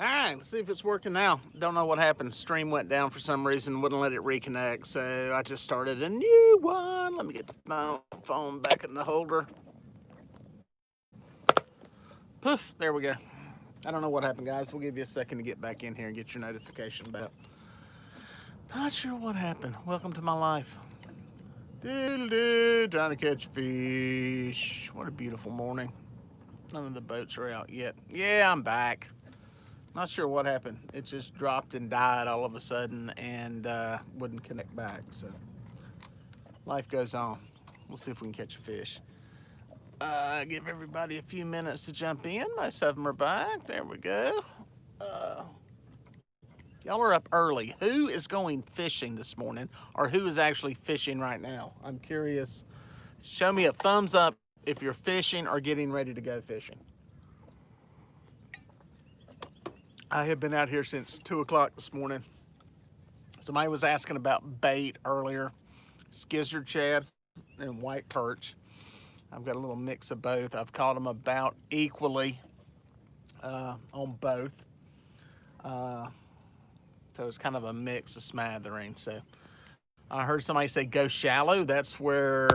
All right, let's see if it's working now. Don't know what happened. Stream went down for some reason, wouldn't let it reconnect, so I just started a new one. Let me get the phone back in the holder. Poof, there we go. I don't know what happened, guys. We'll give you a second to get back in here and get your notification back. Not sure what happened. Welcome to my life. Doodle doo, trying to catch fish. What a beautiful morning. None of the boats are out yet. Yeah, I'm back. Not sure what happened. It just dropped and died all of a sudden and wouldn't connect back. So life goes on. We'll see if we can catch a fish. Give everybody a few minutes to jump in. Most of them are back. There we go. Uh, y'all are up early. Who is going fishing this morning, or who is actually fishing right now? I'm curious. Show me a thumbs up if you're fishing or getting ready to go fishing. I have been out here since 2 o'clock this morning. Somebody was asking about bait earlier. Gizzard shad and white perch. I've got a little mix of both. I've caught them about equally on both. Uh, so it's kind of a mix, a smattering. So I heard somebody say go shallow. That's where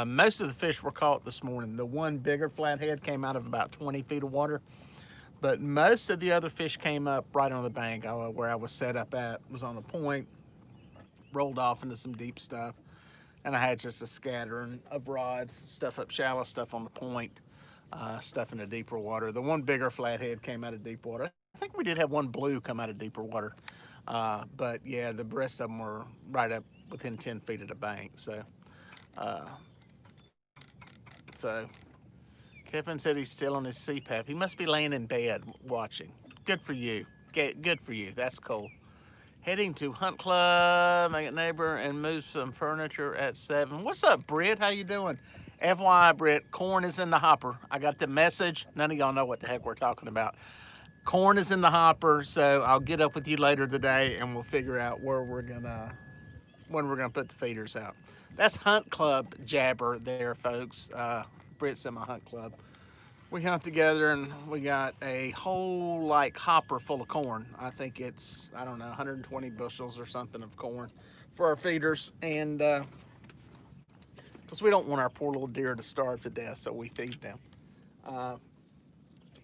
most of the fish were caught this morning. The one bigger flathead came out of about 20 feet of water. But most of the other fish came up right on the bank where I was set up at. Was on a point, rolled off into some deep stuff. And I had just a scattering of rods, stuff up shallow, stuff on the point, stuff in the deeper water. The one bigger flathead came out of deep water. I think we did have one blue come out of deeper water. But yeah, the rest of them were right up within 10 feet of the bank. Uh, so Kevin said he's still on his CPAP. He must be laying in bed watching. Good for you. Good for you. That's cool. Heading to Hunt Club, make a neighbor, and move some furniture at 7. What's up, Britt? How you doing? FYI, Britt, corn is in the hopper. I got the message. None of y'all know what the heck we're talking about. Corn is in the hopper, so I'll get up with you later today, and we'll figure out when we're gonna put the feeders out. That's Hunt Club jabber there, folks. Britt's in my Hunt Club. We hunt together and we got a whole like hopper full of corn. I think it's, I don't know, 120 bushels or something of corn for our feeders. And because we don't want our poor little deer to starve to death, so we feed them. Uh,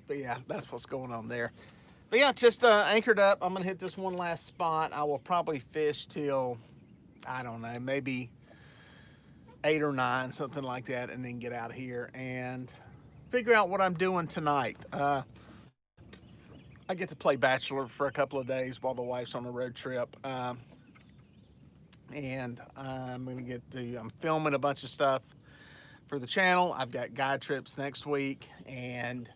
but yeah, that's what's going on there. But yeah, just anchored up. I'm going to hit this one last spot. I will probably fish till, I don't know, maybe 8 or 9, something like that, and then get out of here and figure out what I'm doing tonight. I get to play Bachelor for a couple of days while the wife's on a road trip. And I'm going to I'm filming a bunch of stuff for the channel. I've got guide trips next week, and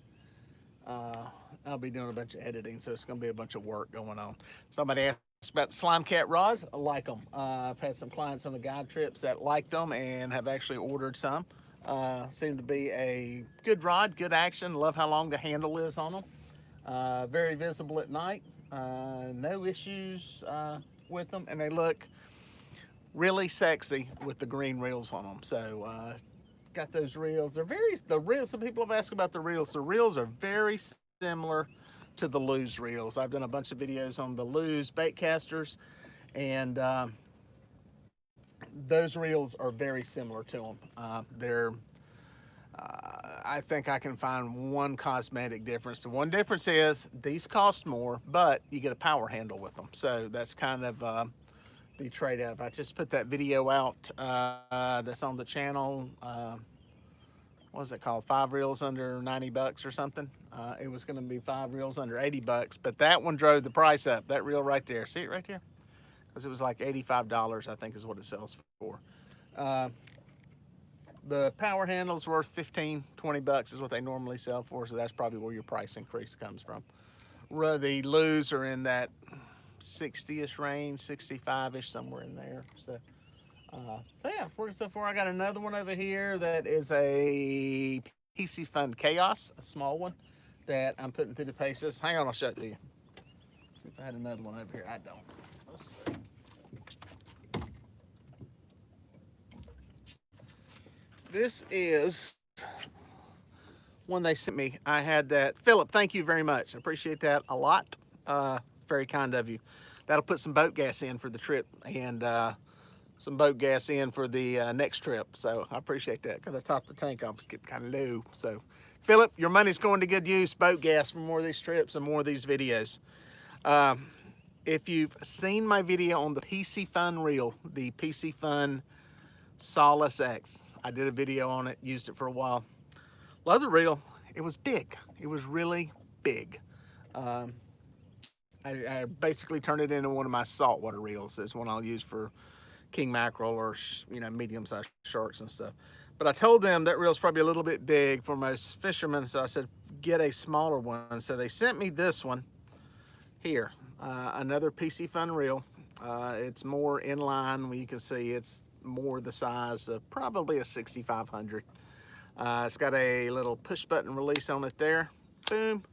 I'll be doing a bunch of editing, so it's going to be a bunch of work going on. Somebody asked about the Slime Cat rods. I like them. I've had some clients on the guide trips that liked them and have actually ordered some. Seem to be a good rod, good action. Love how long the handle is on them. Very visible at night. No issues with them, and they look really sexy with the green reels on them. So got those reels. The reels. Some people have asked about the reels. The reels are very similar to the Lew's reels. I've done a bunch of videos on the Lew's bait casters, and those reels are very similar to them. I think I can find one cosmetic difference. The one difference is these cost more, but you get a power handle with them. So that's kind of the trade-off. I just put that video out that's on the channel. What was it called? 5 reels under 90 bucks or something. It was going to be 5 reels under 80 bucks, but that one drove the price up. That reel right there. See it right there? Because it was like $85, I think is what it sells for. The power handle's worth 15, 20 bucks is what they normally sell for, so that's probably where your price increase comes from. The Lew's are in that 60-ish range, 65-ish, somewhere in there. So yeah, working so far. I got another one over here that is a PC Fun Chaos, a small one that I'm putting through the paces. Hang on, I'll show it to you. See if I had another one over here. I don't. Let's see. This is one they sent me, I had that. Philip, thank you very much. I appreciate that a lot. Very kind of you. That'll put some boat gas in for the trip and some boat gas in for the next trip. So I appreciate that because I topped the tank off. It's getting kind of low. So, Philip, your money's going to good use. Boat gas for more of these trips and more of these videos. If you've seen my video on the PC Fun reel, the PC Fun Solace X, I did a video on it, used it for a while. Love the reel. It was big. It was really big. I basically turned it into one of my saltwater reels. It's one I'll use for king mackerel or medium-sized sharks and stuff. But I told them that reel's probably a little bit big for most fishermen, so I said get a smaller one. So they sent me this one here, another PC Fun reel. It's more in line. You can see it's more the size of probably a 6500. It's got a little push button release on it there. Boom.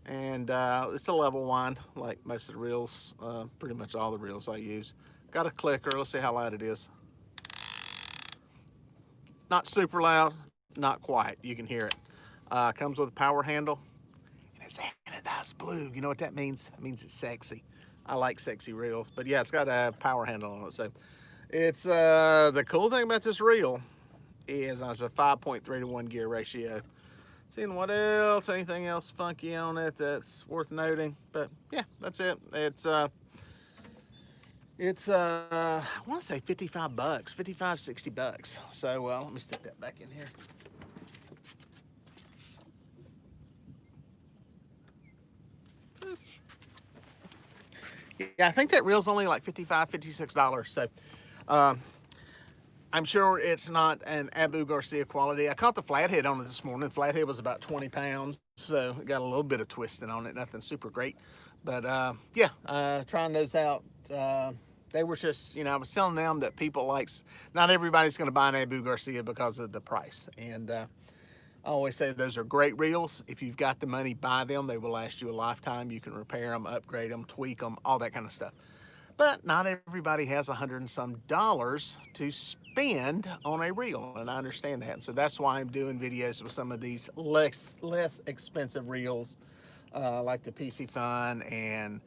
And it's a level wind like most of the reels, pretty much all the reels I use. Got a clicker. Let's see how loud it is. Not super loud, not quite. You can hear it. Comes with a power handle. And it's anodized blue. You know what that means? It means it's sexy. I like sexy reels. But yeah, it's got a power handle on it. So it's the cool thing about this reel is it's a 5.3 to 1 gear ratio. Seeing what else, anything else funky on it that's worth noting. But yeah, that's it. It's I want to say 55 bucks, 55, 60 bucks. So let me stick that back in here. Yeah, I think that reel's only like $55, $56. So I'm sure it's not an Abu Garcia quality. I caught the flathead on it this morning. Flathead was about 20 pounds, so it got a little bit of twisting on it. Nothing super great. But yeah, trying those out. They were just, I was telling them that not everybody's going to buy an Abu Garcia because of the price. And I always say those are great reels. If you've got the money, buy them. They will last you a lifetime. You can repair them, upgrade them, tweak them, all that kind of stuff. But not everybody has $100 and some to spend on a reel, and I understand that. And so that's why I'm doing videos with some of these less expensive reels, like the PC Fun and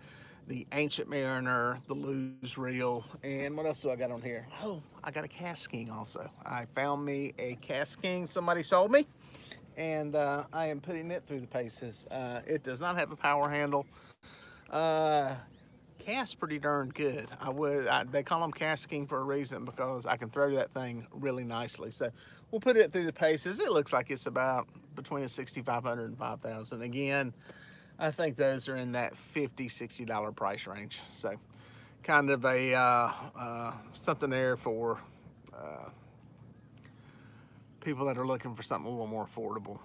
the Ancient Mariner, the Lose reel, and what else do I got on here? Oh, I got a Cast King also. I found me a Cast King somebody sold me, and I am putting it through the paces. It does not have a power handle. Cast pretty darn good. They call them Cast King for a reason because I can throw that thing really nicely. So we'll put it through the paces. It looks like it's about between a $6,500 and $5,000. Again, I think those are in that $50, $60 price range. So kind of a something there for people that are looking for something a little more affordable.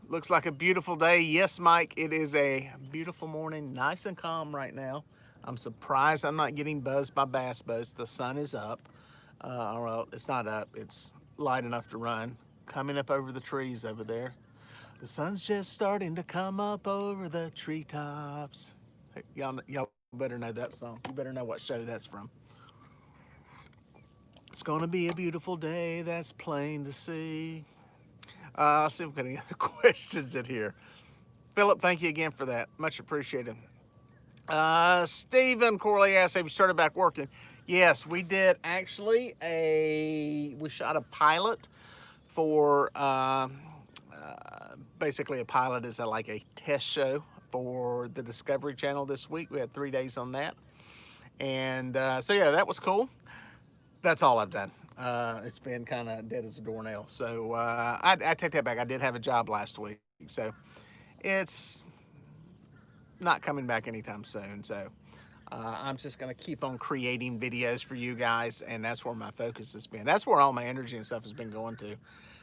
Looks like a beautiful day. Yes, Mike, it is a beautiful morning, nice and calm right now. I'm surprised I'm not getting buzzed by bass boats. The sun is up. Well, it's not up. It's light enough to run. Coming up over the trees over there. The sun's just starting to come up over the treetops. Hey, y'all better know that song. You better know what show that's from. It's gonna be a beautiful day, that's plain to see. I'll see if we've got any other questions in here. Philip, thank you again for that. Much appreciated. Stephen Corley asked, have you started back working? Yes, we did actually. We shot a pilot for basically a pilot is like a test show for the Discovery Channel this week. We had 3 days on that. And so yeah, that was cool. That's all I've done. It's been kind of dead as a doornail. So I take that back. I did have a job last week. So it's not coming back anytime soon. So I'm just going to keep on creating videos for you guys. And that's where my focus has been. That's where all my energy and stuff has been going to.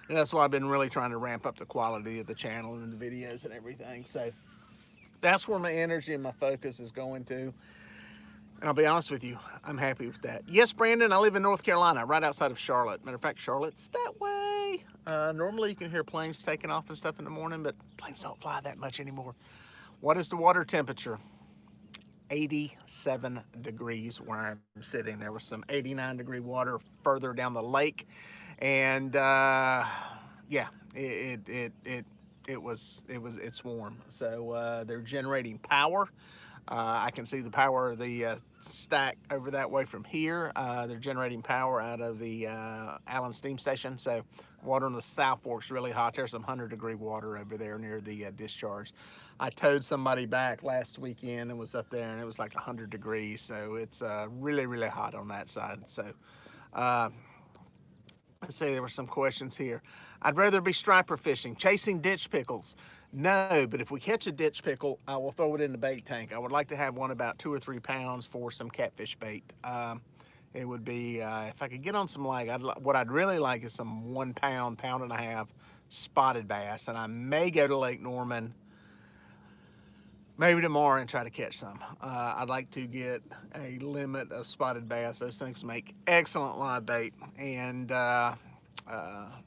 And that's why I've been really trying to ramp up the quality of the channel and the videos and everything. So that's where my energy and my focus is going to. And I'll be honest with you, I'm happy with that. Yes, Brandon, I live in North Carolina, right outside of Charlotte. Matter of fact, Charlotte's that way. Normally you can hear planes taking off and stuff in the morning, but planes don't fly that much anymore. What is the water temperature? 87 degrees where I'm sitting. There was some 89-degree water further down the lake. And yeah, it it's warm. So they're generating power. I can see the power of the stack over that way from here. They're generating power out of the Allen Steam Station. So water on the South Fork's really hot. There's some 100-degree water over there near the discharge. I towed somebody back last weekend and was up there, and it was like 100 degrees. So it's really, really hot on that side. So let's see, there were some questions here. I'd rather be striper fishing, chasing ditch pickles. No, but if we catch a ditch pickle, I will throw it in the bait tank. I would like to have one about 2 or 3 pounds for some catfish bait. It would be, if I could get on some what I'd really like is some 1 pound, pound and a half spotted bass. And I may go to Lake Norman maybe tomorrow and try to catch some. I'd like to get a limit of spotted bass. Those things make excellent live bait. And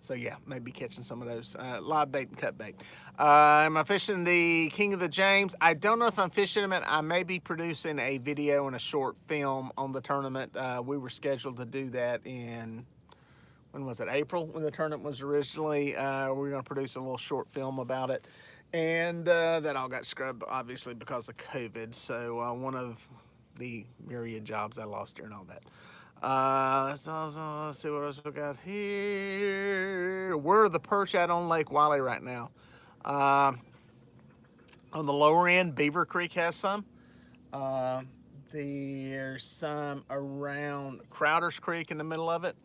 so yeah, maybe catching some of those live bait and cut bait. Am I fishing the King of the James? I don't know if I'm fishing it. I may be producing a video and a short film on the tournament. We were scheduled to do that in, when was it, April, when the tournament was originally. We were going to produce a little short film about it. And that all got scrubbed, obviously, because of COVID. So one of the myriad jobs I lost during all that. Let's see what else we got here. Where are the perch at on Lake Wylie right now? On the lower end, Beaver Creek has some. There's some around Crowder's Creek in the middle of it.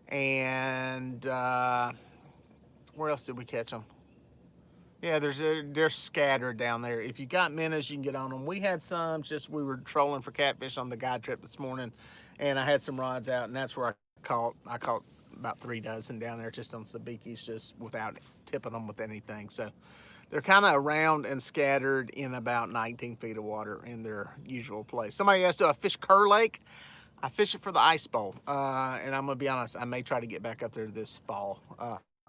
And where else did we catch them? Yeah, they're scattered down there. If you got minnows, you can get on them. We had some, we were trolling for catfish on the guide trip this morning, and I had some rods out, and that's where I caught about 3 dozen down there just on sabikis, just without tipping them with anything. So they're kind of around and scattered in about 19 feet of water in their usual place. Somebody asked, do I fish Kerr Lake? I fish it for the ice bowl, and I'm gonna be honest, I may try to get back up there this fall.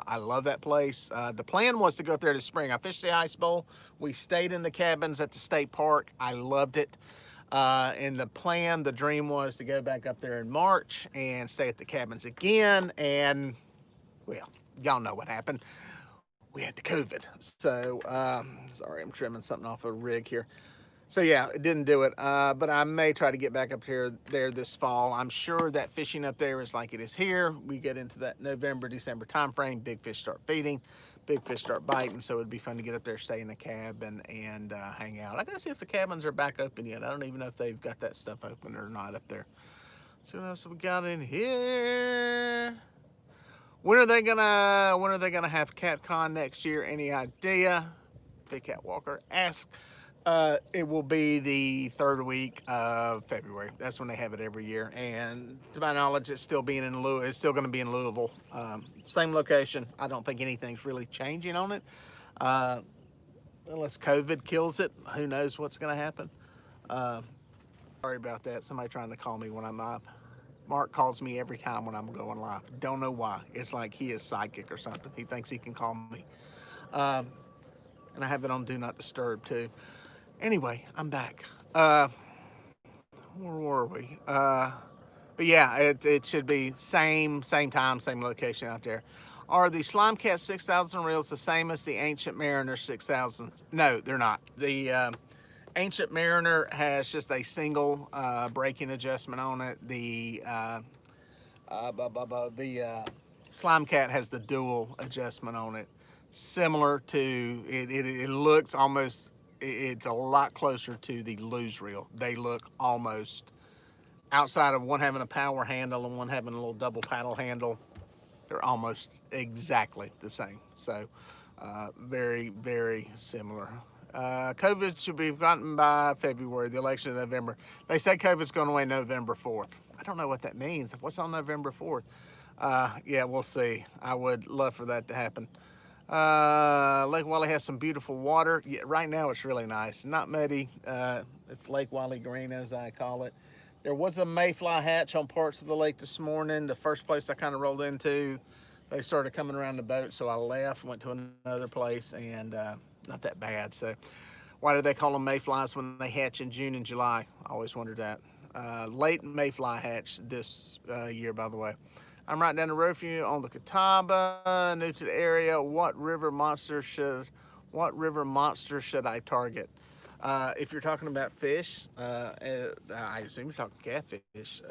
I love that place. The plan was to go up there this spring. I fished the ice bowl. We stayed in the cabins at the state park. I loved it. And the dream was to go back up there in March and stay at the cabins again. And, well, y'all know what happened. We had the COVID. So, sorry, I'm trimming something off a rig here. So yeah, it didn't do it, but I may try to get back up there this fall. I'm sure that fishing up there is like it is here. We get into that November, December time frame. Big fish start feeding, big fish start biting. So it'd be fun to get up there, stay in the cab, and hang out. I gotta see if the cabins are back open yet. I don't even know if they've got that stuff open or not up there. Let's see what else we got in here. When are they gonna have CatCon next year? Any idea? Big Cat Walker asks. It will be the 3rd week of February. That's when they have it every year. And to my knowledge, it's still going to be in Louisville. Same location. I don't think anything's really changing on it. Unless COVID kills it, who knows what's going to happen. Sorry about that. Somebody trying to call me when I'm live. Mark calls me every time when I'm going live. Don't know why. It's like he is psychic or something. He thinks he can call me. And I have it on Do Not Disturb too. Anyway, I'm back. Where were we? But yeah, it should be same time, same location out there. Are the Slime Cat 6000 reels the same as the Ancient Mariner 6000? No, they're not. The Ancient Mariner has just a single braking adjustment on it. The Slime Cat has the dual adjustment on it. Similar to it, it looks almost. It's a lot closer to the luge reel. They look almost, outside of one having a power handle and one having a little double paddle handle, they're almost exactly the same. So very, very similar. COVID should be forgotten by February, the election in November. They say COVID's going away November 4th. I don't know what that means. What's on November 4th? Yeah, we'll see. I would love for that to happen. Lake Wylie has some beautiful water. Yeah, right now it's really nice. Not muddy. It's Lake Wylie green, as I call it. There was a mayfly hatch on parts of the lake this morning. The first place I kind of rolled into, they started coming around the boat, so I left, went to another place, and not that bad. So why do they call them mayflies when they hatch in June and July? I always wondered that. Late mayfly hatch this year, by the way. I'm right down the road from you on the Catawba, new to the area. What river monster should What river monster should I target? If you're talking about fish, I assume you're talking catfish.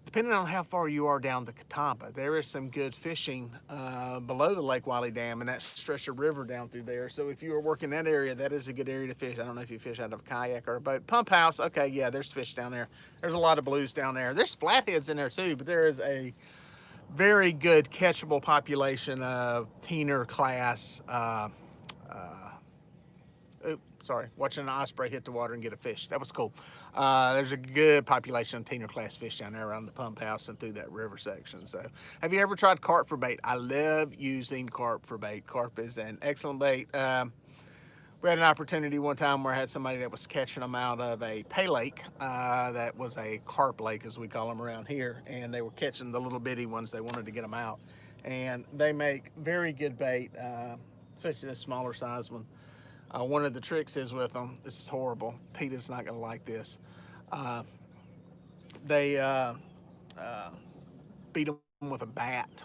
Depending on how far you are down the Catawba, there is some good fishing below the Lake Wylie Dam and that stretch of river down through there. So if you are working that area, that is a good area to fish. I don't know if you fish out of a kayak or a boat. Pump house, okay, yeah, there's fish down there. There's a lot of blues down there. There's flatheads in there too, but there is a very good catchable population of teener class. Sorry, watching an osprey hit the water and get a fish. That was cool. There's a good population of teener class fish down there around the pump house and through that river section. So, have you ever tried carp for bait? I love using carp for bait. Carp is an excellent bait. We had an opportunity one time where I had somebody that was catching them out of a pay lake. That was a carp lake, as we call them around here. And they were catching the little bitty ones. They wanted to get them out. And they make very good bait, especially the smaller size one. One of the tricks is with them, this is horrible, Peter's not going to like this, they beat them with a bat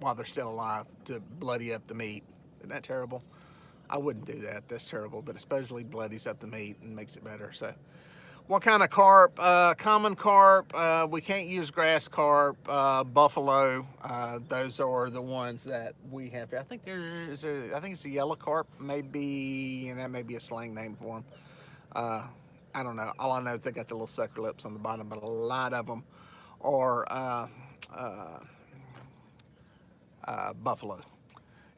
while they're still alive to bloody up the meat. Isn't that terrible? I wouldn't do that, that's terrible, but it supposedly bloodies up the meat and makes it better. So, what kind of carp? Common carp, we can't use grass carp, buffalo, those are the ones that we have. I think I think it's a yellow carp, maybe, and that may be a slang name for them. I don't know, all I know is they got the little sucker lips on the bottom, but a lot of them are buffalo.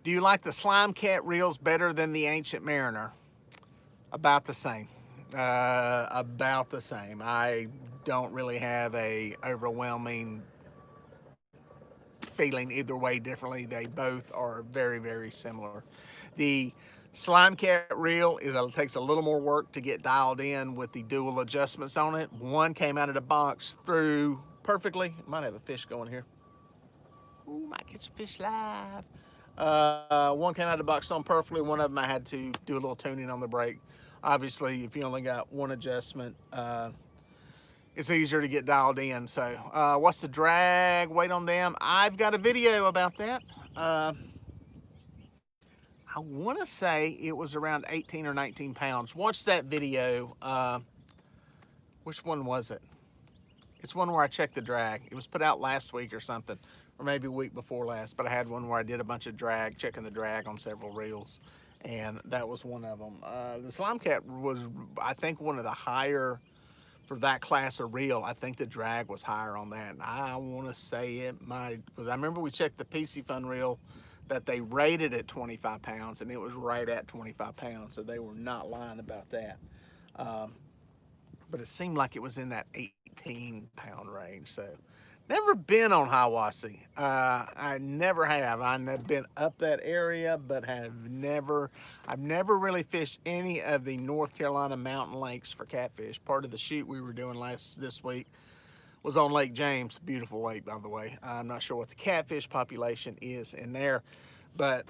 Do you like the slime cat reels better than the Ancient Mariner? About the same. About the same. I don't really have a overwhelming feeling either way differently. They both are very, very similar. The slime cat reel takes a little more work to get dialed in with the dual adjustments on it. One came out of the box through perfectly. Might have a fish going here. Ooh, might catch a fish live. One came out of the box on perfectly. One of them I had to do a little tuning on the brake. Obviously, if you only got one adjustment, it's easier to get dialed in. So, what's the drag weight on them? I've got a video about that. I want to say it was around 18 or 19 pounds. Watch that video. Which one was it? It's one where I checked the drag. It was put out last week or something, or maybe a week before last, but I had one where I did a bunch of drag, checking the drag on several reels, and that was one of them. The slime cat was, I think, one of the higher, for that class of reel. I think the drag was higher on that. And I want to say it might, because I remember we checked the PC Fun reel that they rated at 25 pounds, and it was right at 25 pounds, so they were not lying about that. But it seemed like it was in that 18-pound range. So, never been on Hiwassee. I never have. I've been up that area, but I've never really fished any of the North Carolina mountain lakes for catfish. Part of the shoot we were doing this week was on Lake James. Beautiful lake, by the way. I'm not sure what the catfish population is in there, but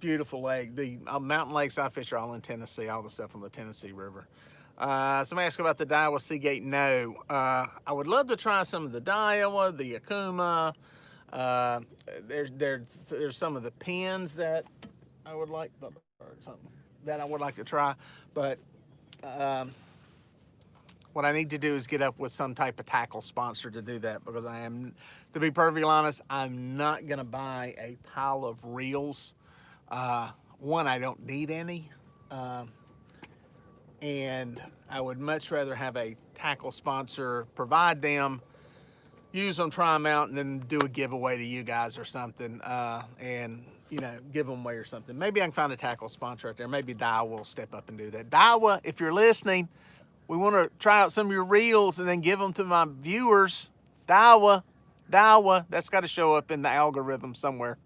beautiful lake. The mountain lakes I fish are all in Tennessee, all the stuff on the Tennessee River. Somebody asked about the Daiwa Seagate. No. I would love to try some of the Daiwa, the Akuma. There's some of the pins that I would like, to try. But what I need to do is get up with some type of tackle sponsor to do that, because I am, to be perfectly honest, I'm not going to buy a pile of reels. One, I don't need any. And I would much rather have a tackle sponsor provide them, use them, try them out, and then do a giveaway to you guys or something, and, you know, give them away or something. Maybe I can find a tackle sponsor out there. Maybe Daiwa will step up and do that. Daiwa, if you're listening, we want to try out some of your reels and then give them to my viewers. Daiwa, that's got to show up in the algorithm somewhere.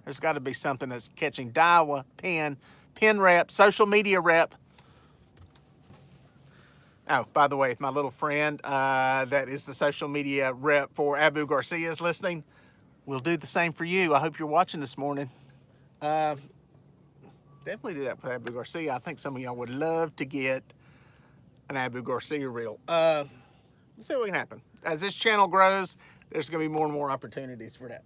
There's got to be something that's catching Daiwa, pin rep, social media rep. Oh, by the way, if my little friend that is the social media rep for Abu Garcia is listening, we'll do the same for you. I hope you're watching this morning. Definitely do that for Abu Garcia. I think some of y'all would love to get an Abu Garcia reel. Let's see what can happen. As this channel grows, there's going to be more and more opportunities for that.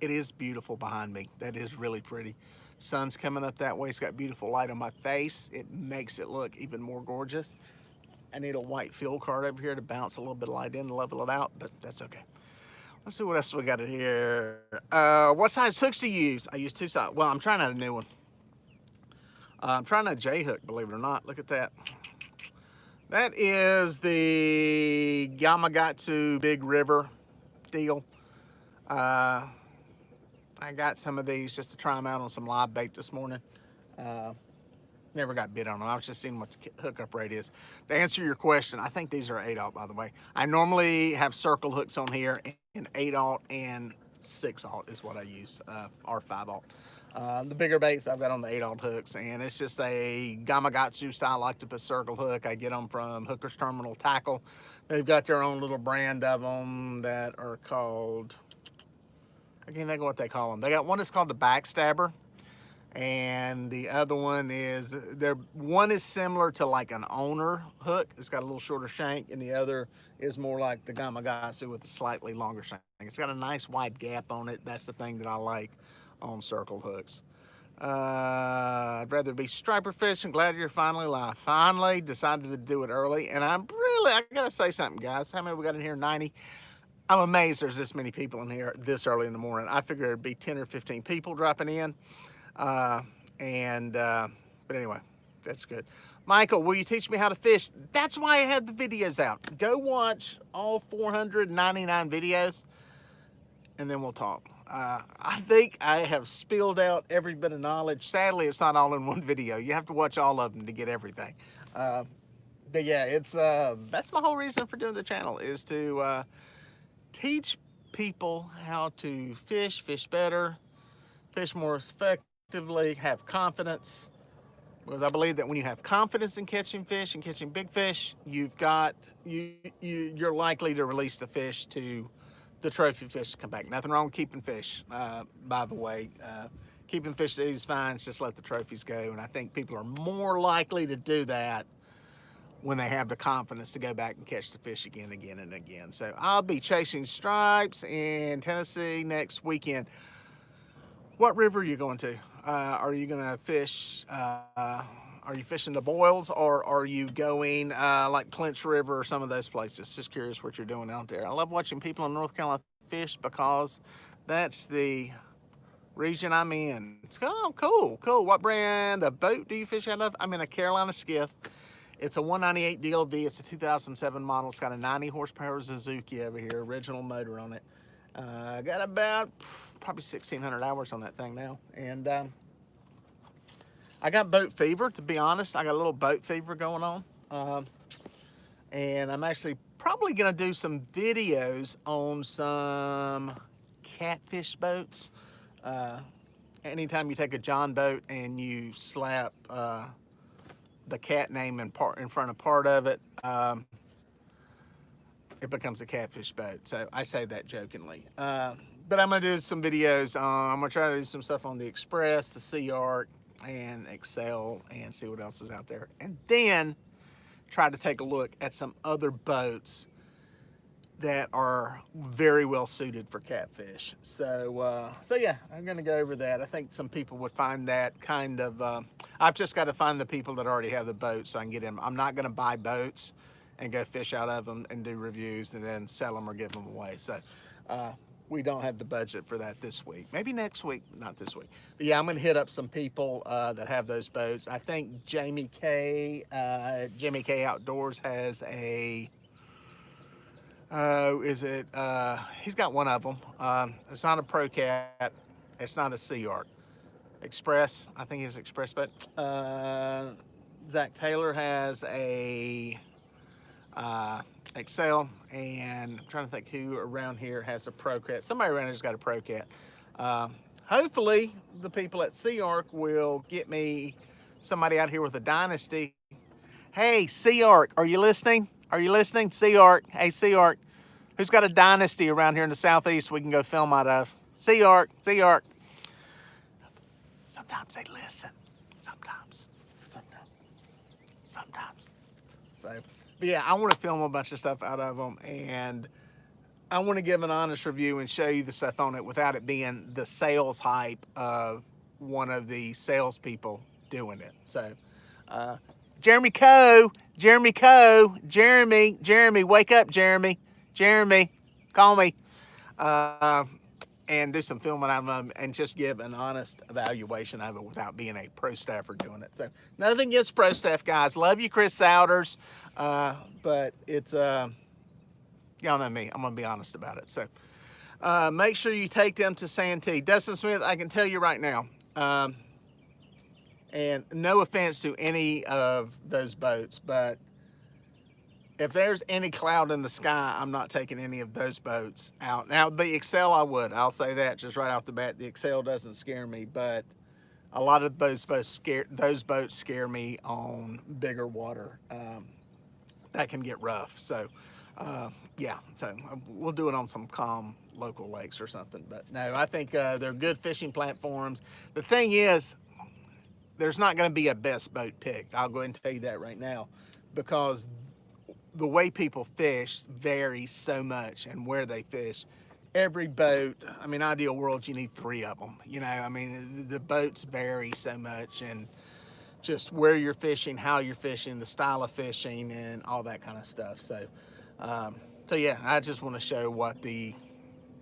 It is beautiful behind me. That is really pretty. Sun's coming up that way. It's got beautiful light on my face. It makes it look even more gorgeous. I need a white field card over here to bounce a little bit of light in and level it out, but that's okay. Let's see what else we got in here. What size hooks do you use? I use 2 size. Well, I'm trying out a new one. I'm trying a J hook, believe it or not. Look at that. That is the Yamagatsu Big River deal. I got some of these just to try them out on some live bait this morning. Never got bit on them. I was just seeing what the hookup rate is. To answer your question, I think these are 8/0, by the way. I normally have circle hooks on here, and 8/0 and 6/0 is what I use, or 5/0. The bigger baits I've got on the 8/0 hooks, and it's just a Gamakatsu style octopus circle hook. I get them from Hooker's Terminal Tackle. They've got their own little brand of them that are called, I can't think of what they call them. They got one that's called the Backstabber, and the other one is, one is similar to like an owner hook. It's got a little shorter shank, and the other is more like the Gamakatsu with a slightly longer shank. It's got a nice wide gap on it. That's the thing that I like on circle hooks. I'd rather be striper fishing. Glad you're finally live. Finally decided to do it early, and I gotta say something, guys. How many we got in here? 90. I'm amazed there's this many people in here this early in the morning. I figured it'd be 10 or 15 people dropping in. But anyway, that's good. Michael, will you teach me how to fish? That's why I had the videos out. Go watch all 499 videos, and then we'll talk. I think I have spilled out every bit of knowledge. Sadly, it's not all in one video. You have to watch all of them to get everything. But yeah, it's that's my whole reason for doing the channel, is to teach people how to fish better, fish more effectively, have confidence. Because I believe that when you have confidence in catching fish and catching big fish, you're likely to release the fish to the trophy fish to come back. Nothing wrong with keeping fish, by the way. Keeping fish is fine, just let the trophies go. And I think people are more likely to do that when they have the confidence to go back and catch the fish again and again. So I'll be chasing stripes in Tennessee next weekend. What river are you going to? Are you gonna fish, are you fishing the Boils, or are you going like Clinch River or some of those places? Just curious what you're doing out there. I love watching people in North Carolina fish because that's the region I'm in. It's cool. What brand of boat do you fish out of? I'm in a Carolina skiff. It's a 198 DLV. It's a 2007 model. It's got a 90 horsepower Suzuki over here, original motor on it. Got about probably 1,600 hours on that thing now. And I got boat fever, to be honest. I got a little boat fever going on. And I'm actually probably going to do some videos on some catfish boats. Anytime you take a John boat and you slap the cat name in front of part of it, it becomes a catfish boat. So I say that jokingly. But I'm gonna do some videos. I'm gonna try to do some stuff on the Express, the Sea Arc, and Excel, and see what else is out there. And then try to take a look at some other boats that are very well suited for catfish. So yeah, I'm gonna go over that. I think some people would find that kind of, I've just got to find the people that already have the boats so I can get in. I'm not gonna buy boats and go fish out of them and do reviews and then sell them or give them away. So we don't have the budget for that this week. Maybe next week, not this week. But yeah, I'm gonna hit up some people that have those boats. I think Jamie K Outdoors has a, he's got one of them. It's not a Pro Cat. It's not a Sea Arc. Express, I think he's Express, but Zach Taylor has a Excel, and I'm trying to think who around here has a Pro Cat. Somebody around here's got a Pro Cat. Hopefully the people at Sea Arc will get me somebody out here with a Dynasty. Hey, Sea Arc, are you listening? Are you listening? Sea Arc, hey Sea Arc, who's got a Dynasty around here in the Southeast we can go film out of? Sea Arc. Sometimes they listen. Sometimes. So, but yeah, I want to film a bunch of stuff out of them, and I want to give an honest review and show you the stuff on it without it being the sales hype of one of the salespeople doing it. So, Jeremy, wake up, Jeremy, call me, and do some filming on them and just give an honest evaluation of it without being a pro staffer doing it. So, nothing against pro staff guys. Love you, Chris Souders, but it's y'all know me. I'm gonna be honest about it. So, make sure you take them to Santee. Dustin Smith, I can tell you right now. And no offense to any of those boats, but if there's any cloud in the sky, I'm not taking any of those boats out. Now, the Excel I would. I'll say that just right off the bat. The Excel doesn't scare me, but a lot of those boats scare me on bigger water. That can get rough. So, yeah, so we'll do it on some calm local lakes or something. But no, I think they're good fishing platforms. The thing is, there's not going to be a best boat picked. I'll go ahead and tell you that right now, because the way people fish varies so much and where they fish. Every boat, I mean, ideal world, you need 3 of them. You know, I mean, the boats vary so much, and just where you're fishing, how you're fishing, the style of fishing, and all that kind of stuff. So, so yeah, I just want to show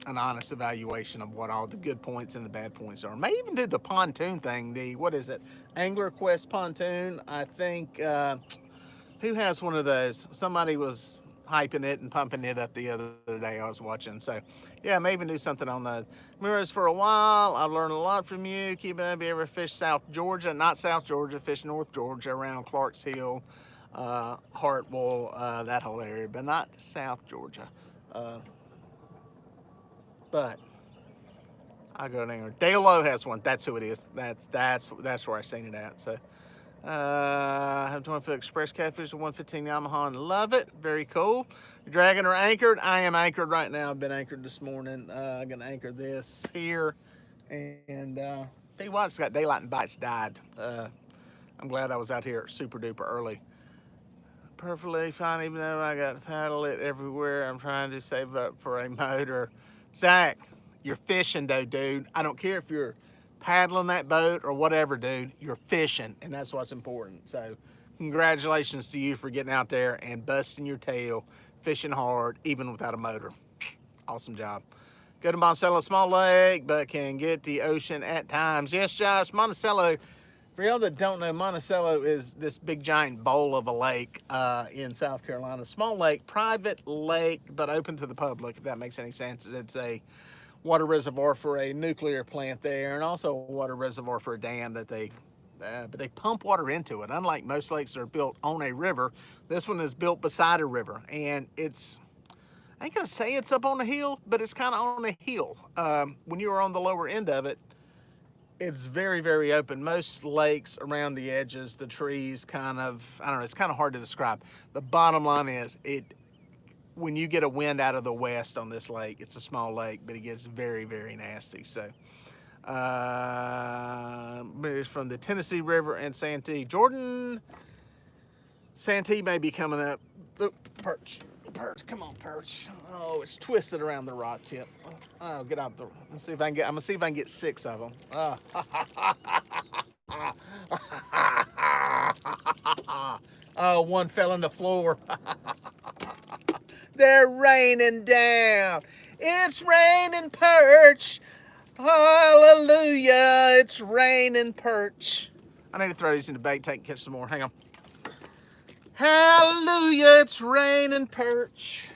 an honest evaluation of what all the good points and the bad points are. May even do the pontoon thing, what is it? Angler Quest pontoon. I think, who has one of those? Somebody was hyping it and pumping it up the other day I was watching. So yeah, maybe do something on those. Mirrors for a while. I learned a lot from you. Keep it up. You ever fish South Georgia? Not South Georgia, fish North Georgia around Clarks Hill, Hartwell, that whole area, but not South Georgia. But I go there. Dale Lowe has one. That's who it is. That's where I seen it at. So I have 20-foot express catfish, a 115 Yamaha, and love it. Very cool. You're dragging or anchored? I am anchored right now. I've been anchored this morning. I'm gonna anchor this here, and tell you what, it's got daylight and bites died. I'm glad I was out here super duper early. Perfectly fine, even though I got to paddle it everywhere. I'm trying to save up for a motor. Zach, you're fishing though, dude. I don't care if you're paddling that boat or whatever, dude. You're fishing, and that's what's important. So congratulations to you for getting out there and busting your tail, fishing hard, even without a motor. Awesome job. Go to Monticello Small Lake, but can get the ocean at times. Yes, Josh, Monticello, for y'all that don't know, Monticello is this big giant bowl of a lake in South Carolina. Small lake, private lake, but open to the public, if that makes any sense. It's a water reservoir for a nuclear plant there, and also a water reservoir for a dam that but they pump water into it. Unlike most lakes that are built on a river, this one is built beside a river, and I ain't gonna say it's up on a hill, but it's kind of on a hill. When you are on the lower end of it, it's very, very open. Most lakes around the edges, the trees kind of, I don't know, it's kind of hard to describe. The bottom line is, when you get a wind out of the west on this lake, it's a small lake, but it gets very, very nasty. So, it's from the Tennessee River and Santee. Jordan, Santee may be coming up. Oop, perch, come on, perch. Oh, it's twisted around the rod tip. Oh, get out the. I'm gonna see if I can get 6 of them. Oh, one fell on the floor. They're raining down. It's raining perch. Hallelujah. It's raining perch. I need to throw these in the bait tank and catch some more. Hang on. Hallelujah. It's raining perch.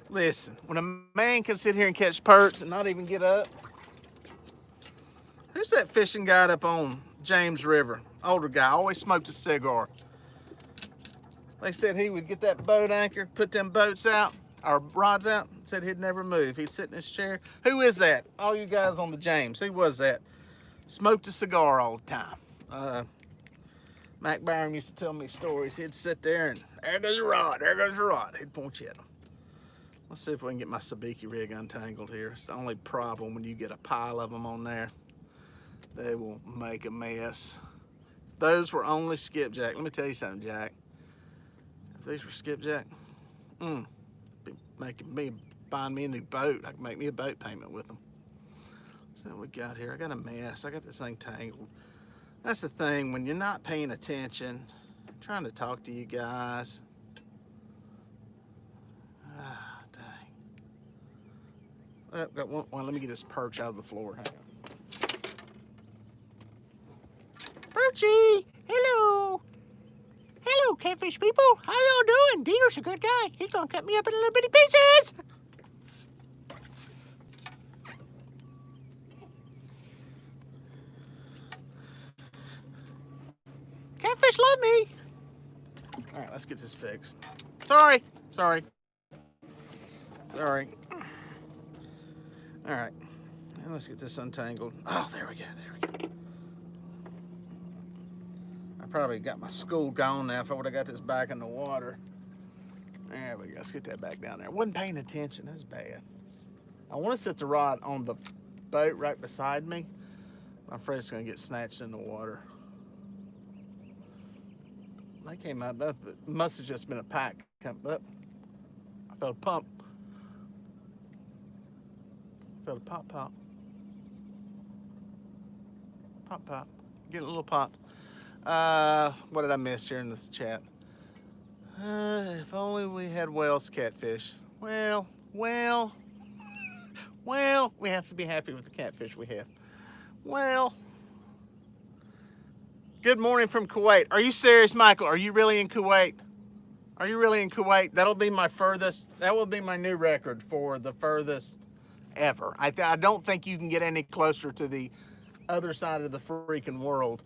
Listen, when a man can sit here and catch perch and not even get up. Who's that fishing guy up on James River? Older guy, always smoked a cigar. They said he would get that boat anchored, put them boats out, or rods out, said he'd never move. He'd sit in his chair. Who is that? All you guys on the James, who was that? Smoked a cigar all the time. Mac Byron used to tell me stories. He'd sit there and, there goes a rod, there goes a rod. He'd point you at him. Let's see if we can get my sabiki rig untangled here. It's the only problem when you get a pile of them on there. They will make a mess. Those were only skipjack. Let me tell you something, Jack. If these were skipjack, be buying me a new boat. I can make me a boat payment with them. So what we got here, I got a mess. I got this thing tangled. That's the thing, when you're not paying attention, I'm trying to talk to you guys. Ah, dang. Oh, got one. Let me get this perch out of the floor. Hang on. Perchy! Hello! Hello, catfish people. How y'all doing? Dieter's a good guy. He's gonna cut me up in little bitty pieces. Catfish love me. All right, let's get this fixed. Sorry. All right, and let's get this untangled. Oh, there we go. I probably got my school gone now if I would have got this back in the water. There we go. Let's get that back down there. Wasn't paying attention. That's bad. I want to set the rod on the boat right beside me. I'm afraid it's going to get snatched in the water. They came out. That must have just been a pack. Up. I felt a pump. Felt a pop. Pop. Get a little pop. What did I miss here in this chat? If only we had whales catfish. Well, we have to be happy with the catfish we have. Well, good morning from Kuwait. Are you serious, Michael? Are you really in Kuwait? That'll be my furthest. That will be my new record for the furthest ever. I don't think you can get any closer to the other side of the freaking world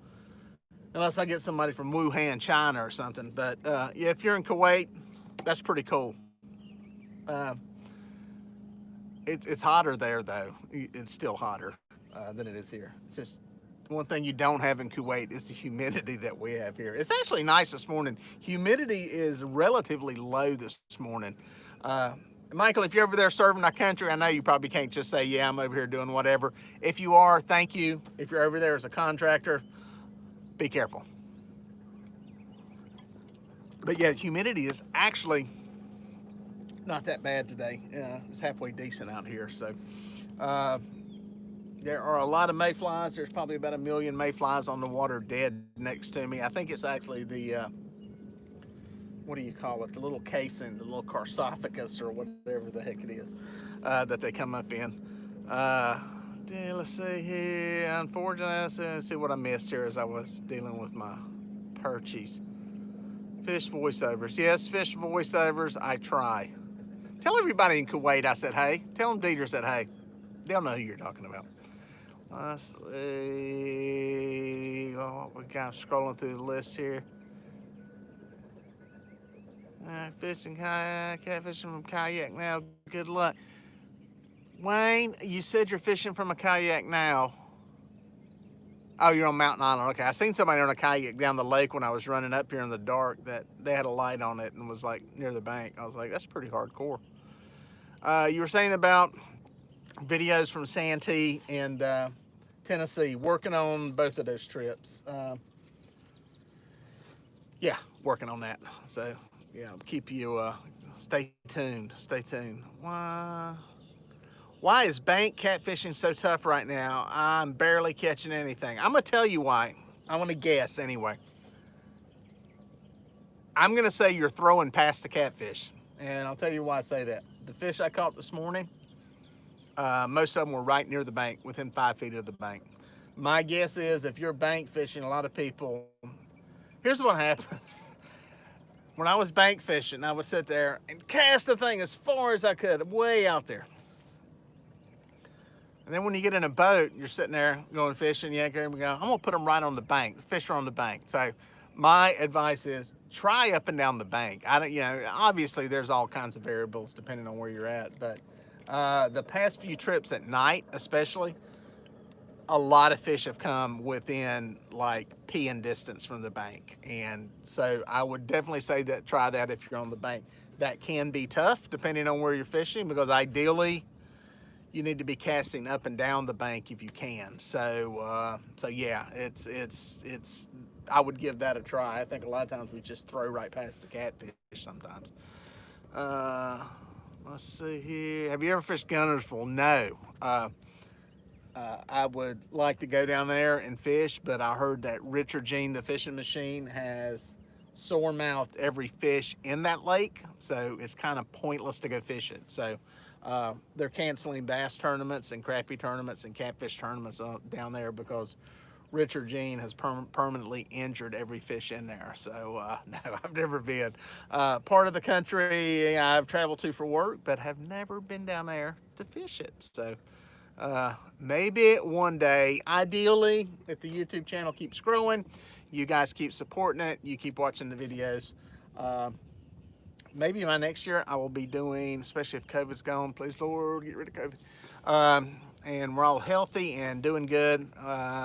unless I get somebody from Wuhan, China or something. But yeah, if you're in Kuwait, that's pretty cool. It's hotter there though. It's still hotter than it is here. It's just one thing you don't have in Kuwait is the humidity that we have here. It's actually nice this morning. Humidity is relatively low this morning. Michael, if you're over there serving our country, I know you probably can't just say, yeah, I'm over here doing whatever. If you are, thank you. If you're over there as a contractor, be careful. But yeah, humidity is actually not that bad today. It's halfway decent out here. So there are a lot of mayflies. There's probably about 1 million mayflies on the water dead next to me. I think it's actually the what do you call it? The little casing, the little sarcophagus or whatever the heck it is that they come up in. Let's see here. Unfortunately, let's see what I missed here as I was dealing with my perchies. Fish voiceovers. Yes, fish voiceovers. I try. Tell everybody in Kuwait I said hey. Tell them Dieter said hey. They'll know who you're talking about. Let's see. We got scrolling through the list here. Fishing kayak, catfishing from kayak now. Good luck. Wayne, you said you're fishing from a kayak now. Oh, you're on Mountain Island. Okay, I seen somebody on a kayak down the lake when I was running up here in the dark that they had a light on it and was like near the bank. I was like, that's pretty hardcore. You were saying about videos from Santee and Tennessee, working on both of those trips. Yeah, working on that. So yeah, keep you stay tuned. Why is bank catfishing so tough right now? I'm barely catching anything. I'm gonna tell you why. I want to guess anyway. I'm gonna say you're throwing past the catfish, and I'll tell you why I say that. The fish I caught this morning, most of them were right near the bank, within 5 feet of the bank. My guess is if you're bank fishing, a lot of people, here's what happens. When I was bank fishing, I would sit there and cast the thing as far as I could, way out there. And then when you get in a boat, you're sitting there going fishing, yeah, here we go. I'm gonna put them right on the bank. The fish are on the bank. So my advice is try up and down the bank. Obviously there's all kinds of variables depending on where you're at, but the past few trips at night, especially, a lot of fish have come within like peeing distance from the bank. And so I would definitely say that try that if you're on the bank. That can be tough depending on where you're fishing, because ideally you need to be casting up and down the bank if you can. So yeah, it's I would give that a try. I think a lot of times we just throw right past the catfish sometimes. Let's see here. Have you ever fished Guntersville? No. I would like to go down there and fish, but I heard that Richard Jean, the fishing machine, has sore mouthed every fish in that lake, so it's kind of pointless to go fish it. So they're canceling bass tournaments and crappie tournaments and catfish tournaments down there because Richard Jean has permanently injured every fish in there. So no, I've never been. Part of the country I've traveled to for work, but have never been down there to fish it. So maybe one day, ideally, if the YouTube channel keeps growing, you guys keep supporting it, you keep watching the videos. Maybe by next year I will be doing, especially if COVID's gone, please Lord, get rid of COVID. And we're all healthy and doing good.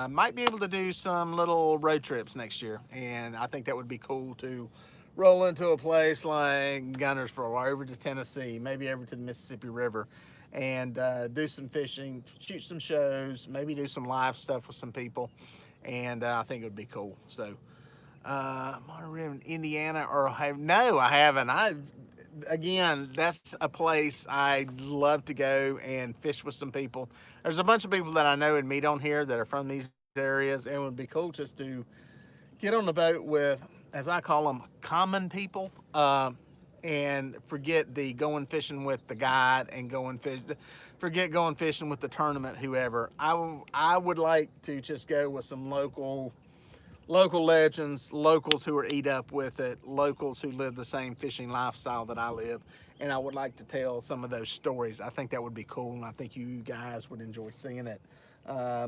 Might be able to do some little road trips next year. And I think that would be cool to roll into a place like Guntersville or over to Tennessee, maybe over to the Mississippi River, and do some fishing, shoot some shows, maybe do some live stuff with some people. And I think it would be cool. So, Monterey, Indiana, or no, I haven't. Again, that's a place I'd love to go and fish with some people. There's a bunch of people that I know and meet on here that are from these areas, and it would be cool just to get on the boat with, as I call them, common people, and forget the going fishing with the guide and forget going fishing with the tournament, whoever. I would like to just go with some local legends, locals who are eat up with it, locals who live the same fishing lifestyle that I live, and I would like to tell some of those stories. I think that would be cool, and I think you guys would enjoy seeing it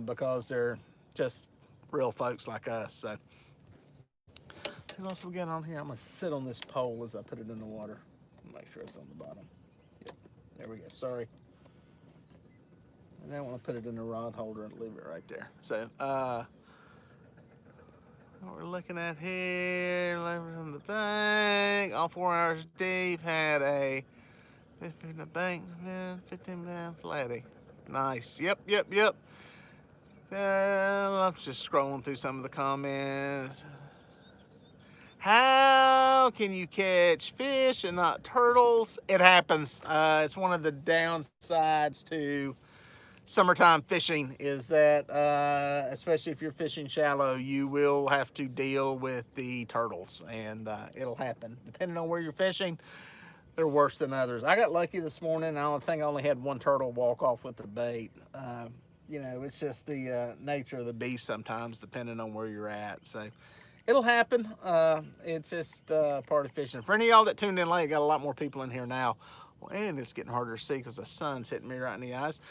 because they're just real folks like us. So, what else we got on here? I'm gonna sit on this pole as I put it in the water. Make sure it's on the bottom. Yep. There we go. Sorry. And then I want to put it in the rod holder and leave it right there. So, what we're looking at here, labor on the bank, all 4 hours deep, had a 15 the bank, 15 man flatty. Nice. Yep. I'm just scrolling through some of the comments. How can you catch fish and not turtles? It happens. It's one of the downsides to summertime fishing is that, especially if you're fishing shallow, you will have to deal with the turtles, and it'll happen. Depending on where you're fishing, they're worse than others. I got lucky this morning. I don't think I only had one turtle walk off with the bait. You know, it's just the nature of the beast sometimes, depending on where you're at. So it'll happen. It's just part of fishing. For any of y'all that tuned in late, got a lot more people in here now. Well, and it's getting harder to see because the sun's hitting me right in the eyes.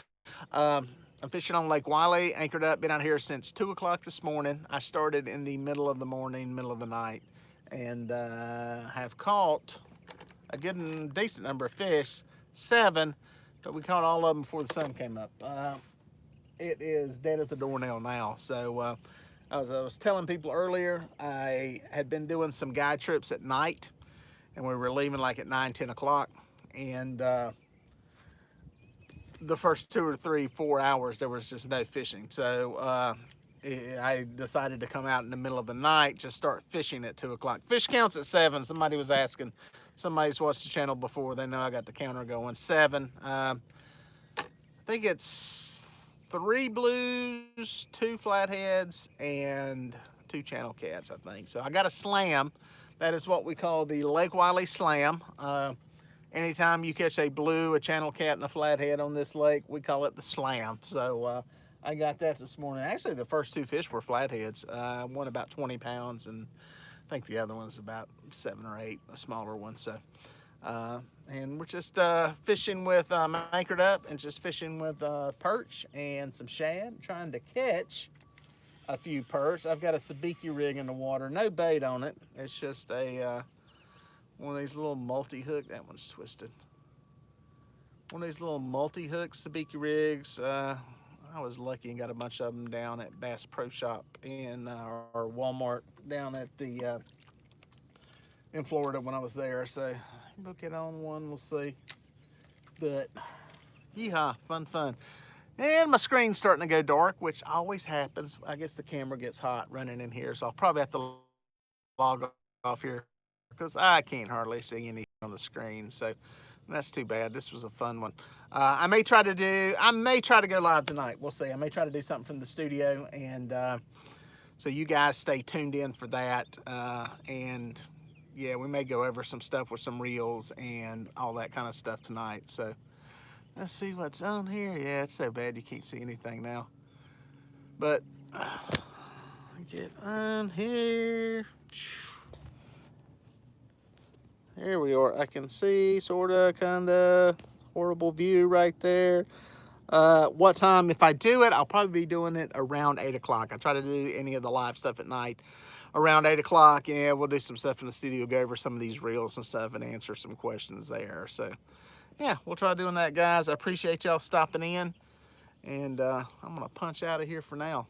I'm fishing on Lake Wylie, anchored up, been out here since 2 o'clock this morning. I started in the middle of the morning, middle of the night, and have caught a good and decent number of fish, 7, but we caught all of them before the sun came up. It is dead as a doornail now. So I was telling people earlier, I had been doing some guide trips at night, and we were leaving like at 9, 10 o'clock, and the first 2 or 3, 4 hours, there was just no fishing. So I decided to come out in the middle of the night, just start fishing at 2 o'clock. Fish counts at 7. Somebody was asking. Somebody's watched the channel before. They know I got the counter going. 7. I think it's 3 blues, 2 flatheads, and 2 channel cats, I think. So I got a slam. That is what we call the Lake Wylie slam. Anytime you catch a blue, a channel cat, and a flathead on this lake, we call it the slam. So I got that this morning. Actually, the first 2 fish were flatheads. One about 20 pounds, and I think the other one's about 7 or 8, a smaller one. So, and we're just fishing with, anchored up and just fishing with perch and some shad, trying to catch a few perch. I've got a sabiki rig in the water, no bait on it. It's just a one of these little multi-hook. That one's twisted. One of these little multi-hook sabiki rigs. I was lucky and got a bunch of them down at Bass Pro Shop in our Walmart down at the in Florida when I was there. So we'll get on one, we'll see. But yeehaw, fun. And my screen's starting to go dark, which always happens. I guess the camera gets hot running in here, so I'll probably have to log off here because I can't hardly see anything on the screen. So That's too bad. This was a fun one. I may try to go live tonight. We'll see. I may try to do something from the studio, and so you guys stay tuned in for that. And yeah, we may go over some stuff with some reels and all that kind of stuff tonight. So let's see what's on here. Yeah, it's so bad you can't see anything now. But get on here. Here we are. I can see, sorta, kinda. Horrible view right there. What time? If I do it, I'll probably be doing it around 8 o'clock. I try to do any of the live stuff at night around 8 o'clock. Yeah, we'll do some stuff in the studio, go over some of these reels and stuff and answer some questions there. So, yeah, we'll try doing that, guys. I appreciate y'all stopping in. And I'm going to punch out of here for now.